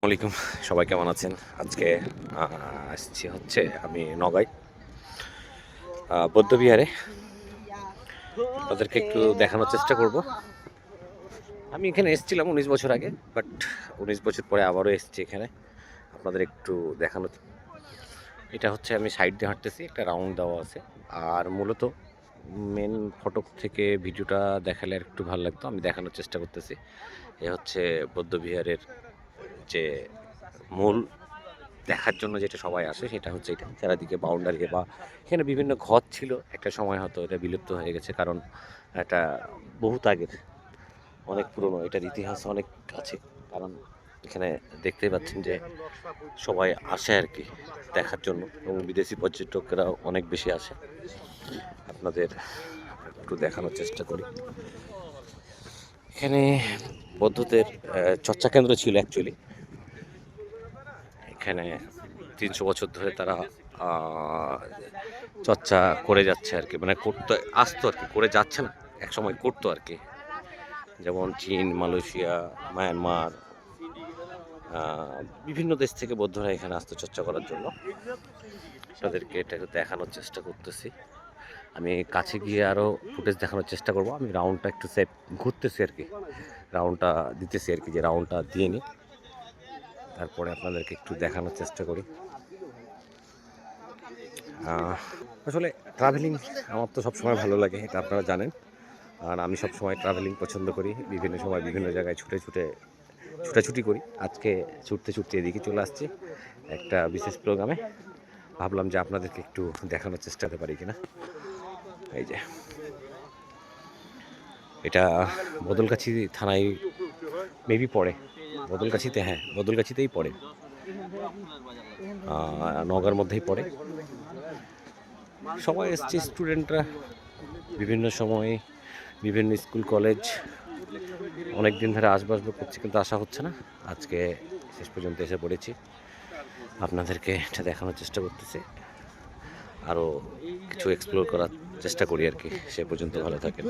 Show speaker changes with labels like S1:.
S1: আসসালামাইকুম, সবাই কেমন আছেন? আজকে আসছি হচ্ছে আমি নগাঁয় বৌদ্ধবিহারে। আপনাদেরকে একটু দেখানোর চেষ্টা করব। আমি এখানে এসেছিলাম 19 বছর আগে, বাট 19 বছর পরে আবারও এসেছি এখানে আপনাদের একটু দেখানো। এটা হচ্ছে আমি সাইড দিয়ে হাঁটতেছি, একটা রাউন্ড দেওয়া আছে। আর মূলত মেন ফটক থেকে ভিডিওটা দেখালে আর একটু ভালো লাগতো, আমি দেখানোর চেষ্টা করতেছি। এ হচ্ছে বৌদ্ধবিহারের যে মূল দেখার জন্য যেটা সবাই আসে সেটা হচ্ছে এটা চারিদিকে বাউন্ডারি বা এখানে বিভিন্ন ঘর ছিল একটা সময়, হয়তো এটা বিলুপ্ত হয়ে গেছে কারণ এটা বহুত আগের, অনেক পুরনো, এটার ইতিহাস অনেক আছে। কারণ এখানে দেখতেই পাচ্ছেন যে সবাই আসে আর কি দেখার জন্য, এবং বিদেশি পর্যটকরা অনেক বেশি আসে। আপনাদের একটু দেখানোর চেষ্টা করি। এখানে বৌদ্ধদের চর্চা কেন্দ্র ছিল অ্যাকচুয়ালি। এখানে 300 বছর ধরে তারা চর্চা করে যাচ্ছে আর কি, মানে করতে আসতো আর কি, করে যাচ্ছে না, এক সময় করতো আর কি। যেমন চীন, মালয়েশিয়া, মায়ানমার, বিভিন্ন দেশ থেকে বৌদ্ধরা এখানে আসতো চর্চা করার জন্য। তাদেরকে এটা দেখানোর চেষ্টা করতেছি। আমি কাছে গিয়ে আরও ফুটেজ দেখানোর চেষ্টা করব। আমি রাউন্ডটা একটু সেফ ঘুরতেছি আর কি, রাউন্ডটা দিতেছি আর কি, যে রাউন্ডটা দিয়ে নিই, তারপরে আপনাদেরকে একটু দেখানোর চেষ্টা করি। আসলে ট্রাভেলিং আমার তো সবসময় ভালো লাগে, এটা আপনারা জানেন। আর আমি সবসময় ট্রাভেলিং পছন্দ করি, বিভিন্ন সময় বিভিন্ন জায়গায় ছুটাছুটি করি। আজকে ছুটতে এদিকে চলে আসছি একটা বিশেষ প্রোগ্রামে। ভাবলাম যে আপনাদেরকে একটু দেখানোর চেষ্টা করতে পারি কিনা। এই যে এটা বদলগাছি থানায় মেবি পড়ে, বদলগাছিতে, হ্যাঁ বদলগাছিতেই পড়ে, নওগাঁর মধ্যেই পড়ে। সবাই এসছে স্টুডেন্টরা, বিভিন্ন সময়ে বিভিন্ন স্কুল কলেজ। অনেক দিন ধরে আসবো করছি কিন্তু আসা হচ্ছে না, আজকে শেষ পর্যন্ত এসে পড়েছি। আপনাদেরকে এটা দেখানোর চেষ্টা করতেছি, আরও কিছু এক্সপ্লোর করার চেষ্টা করি আর কি। সে পর্যন্ত ভালো থাকেন।